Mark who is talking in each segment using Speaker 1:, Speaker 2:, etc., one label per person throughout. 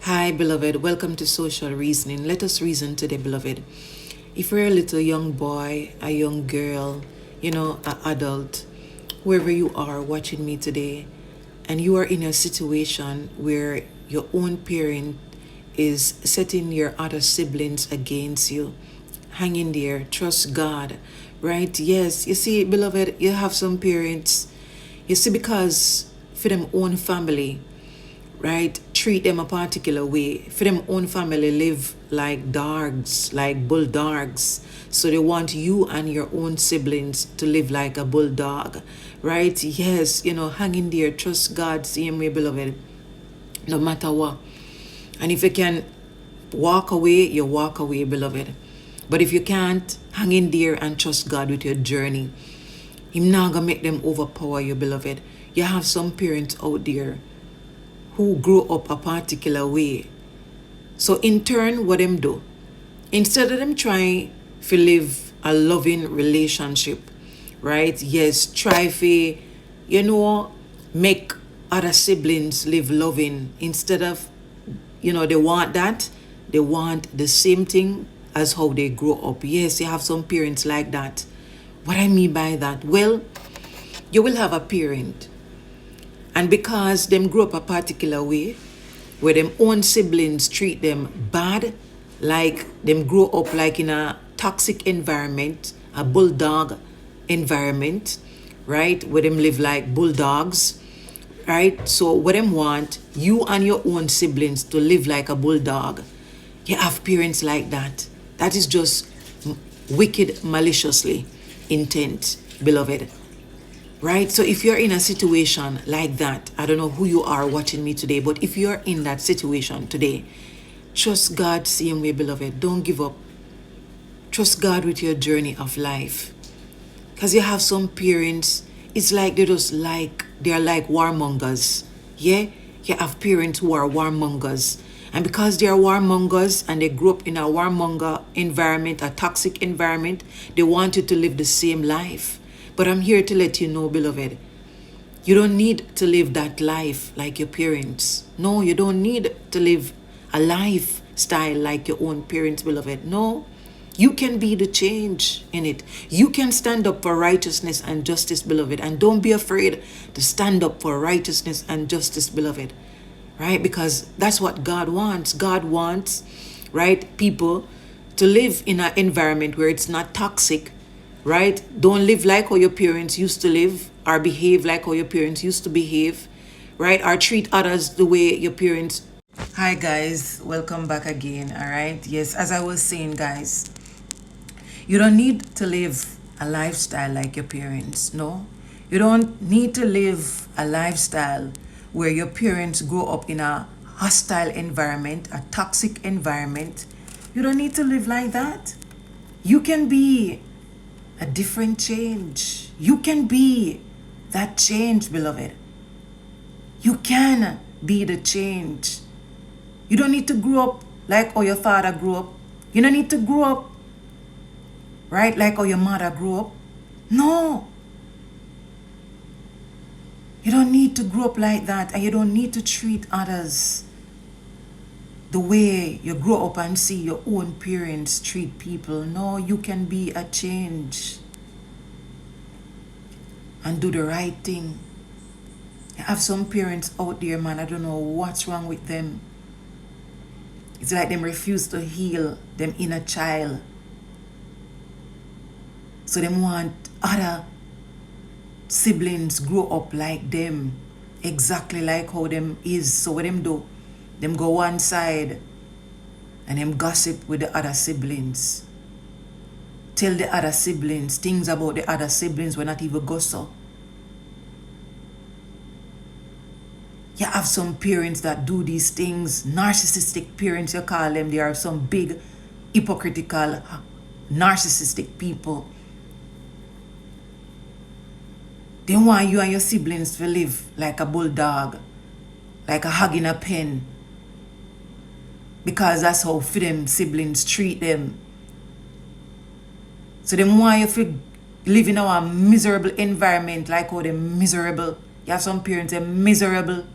Speaker 1: Hi, beloved. Welcome to Social Reasoning. Let us reason today, beloved. If you're a little young boy, a young girl, an adult, wherever you are watching me today, and you are in a situation where your own parent is setting your other siblings against you, hang in there, trust God, right? Yes, you see, beloved, you have some parents, you see, because for them own family, right, treat them a particular way. For them own family live like dogs, like bulldogs. So they want you and your own siblings to live like a bulldog, right? Yes, hang in there, trust God, same way, beloved, no matter what. And if you can walk away, you walk away, beloved. But if you can't, hang in there and trust God with your journey. Him not gonna make them overpower you, beloved. You have some parents out there who grew up a particular way. So in turn, what them do? Instead of them trying to live a loving relationship, right? Yes, try to, make other siblings live loving. Instead of, they want that. They want the same thing as how they grow up. Yes, you have some parents like that. What I mean by that? Well, you will have a parent, and because them grew up a particular way, where them own siblings treat them bad, like them grow up like in a toxic environment, a bulldog environment, right? Where them live like bulldogs, right? So what them want, you and your own siblings to live like a bulldog. You have parents like that. That is just wicked, maliciously intent, beloved. Right? So if you're in a situation like that, I don't know who you are watching me today, but if you're in that situation today, trust God same way, beloved. Don't give up. Trust God with your journey of life. Because you have some parents, it's like they're like warmongers. Yeah? You have parents who are warmongers. And because they are warmongers and they grew up in a warmonger environment, a toxic environment, they want you to live the same life. But I'm here to let you know, beloved, you don't need to live that life like your parents. No, you don't need to live a lifestyle like your own parents, beloved. No, you can be the change in it. You can stand up for righteousness and justice, beloved. And don't be afraid to stand up for righteousness and justice, beloved. Right? Because that's what God wants. God wants, right, people to live in an environment where it's not toxic, right? Don't live like how your parents used to live, or behave like how your parents used to behave, right? Or treat others the way your parents. Hi guys, welcome back again. All right. Yes, as I was saying, guys, you don't need to live a lifestyle like your parents. No, you don't need to live a lifestyle where your parents grow up in a hostile environment, a toxic environment. You don't need to live like that. You can be a different change. You can be that change, beloved. You can be the change. You don't need to grow up like how your father grew up. You don't need to grow up, right, like how your mother grew up. No. You don't need to grow up like that, and you don't need to treat others the way you grow up and see your own parents treat people. No, you can be a change and do the right thing. I have some parents out there, man, I don't know what's wrong with them. It's like them refuse to heal them inner child. So them want other siblings grow up like them, exactly like how them is. So what them do? Them go one side and them gossip with the other siblings. Tell the other siblings things about the other siblings when not even go so. You have some parents that do these things, narcissistic parents you call them. They are some big hypocritical narcissistic people. They want you and your siblings to live like a bulldog, like a hog in a pen, because that's how for them siblings treat them. So they want you to live in a miserable environment like how they're miserable. You have some parents, they're miserable.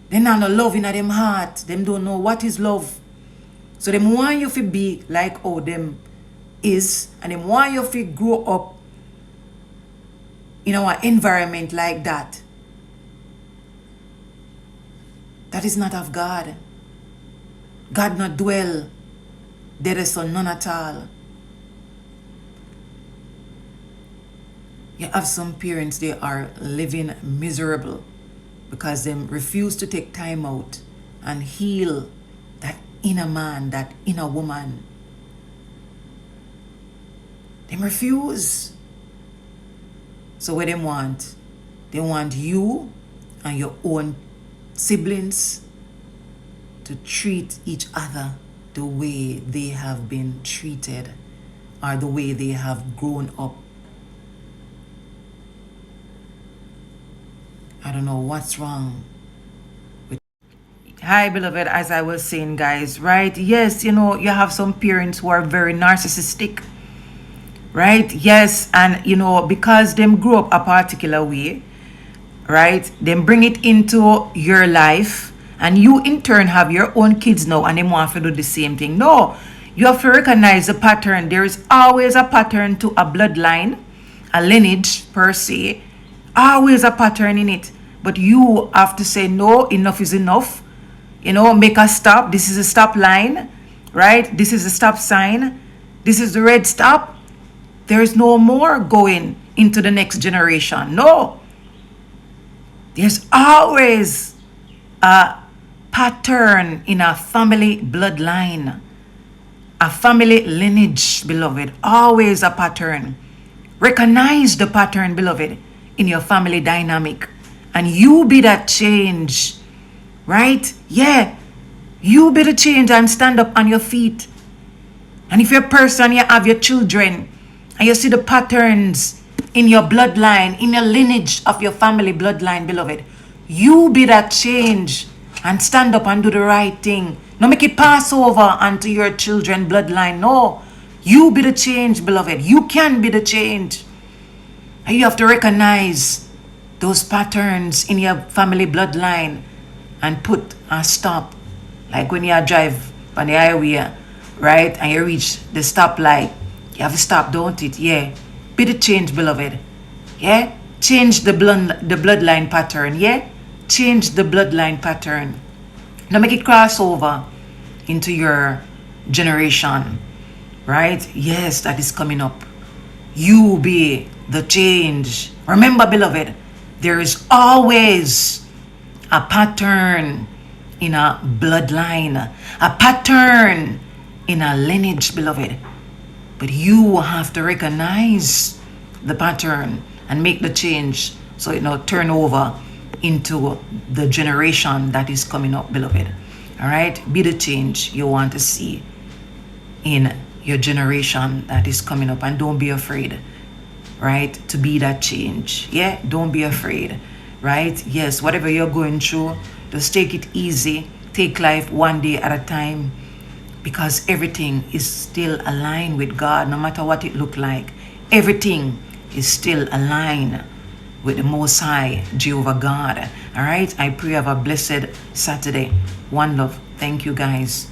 Speaker 1: They not no love in them heart. Them don't know what is love. So them want you to be like how them is, and them want you to grow up in our environment like that. That is not of God. God not dwell there is none at all. You have some parents, they are living miserable because they refuse to take time out and heal that inner man, that inner woman. They refuse. So what they want you and your own siblings to treat each other the way they have been treated or the way they have grown up. I don't know what's wrong with. Hi, beloved, as I was saying, guys, right? Yes, you have some parents who are very narcissistic, right? Yes, and because them grew up a particular way, right? Then bring it into your life, and you in turn have your own kids now, and they want to do the same thing. No, you have to recognize the pattern. There is always a pattern to a bloodline, a lineage per se, always a pattern in it. But you have to say, no, enough is enough. Make a stop. This is a stop line, right? This is a stop sign. This is the red stop. There is no more going into the next generation. No. There's always a pattern in a family bloodline, a family lineage, beloved. Always a pattern. Recognize the pattern, beloved, in your family dynamic. And you be that change, right? Yeah. You be the change and stand up on your feet. And if you're a person, you have your children, and you see the patterns in your bloodline, in your lineage of your family bloodline, beloved, you be that change and stand up and do the right thing. No make it pass over onto your children bloodline. No, you be the change, beloved. You can be the change. And you have to recognize those patterns in your family bloodline and put a stop. Like when you drive on the highway, right, and you reach the stoplight, you have to stop, don't it? Yeah. Be the change, beloved. Yeah. Change the bloodline pattern. Yeah. Change the bloodline pattern. Now make it cross over into your generation. Right? Yes, that is coming up. You be the change. Remember, beloved, there is always a pattern in a bloodline, a pattern in a lineage, beloved. But you have to recognize the pattern and make the change so it not turn over into the generation that is coming up, beloved. All right? Be the change you want to see in your generation that is coming up, and don't be afraid, right, to be that change. Yeah, don't be afraid, right? Yes, whatever you're going through, just take it easy. Take life one day at a time, because everything is still aligned with God. No matter what it look like, everything is still aligned with the Most High Jehovah God. All right, I pray you have a blessed Saturday. One love. Thank you, guys.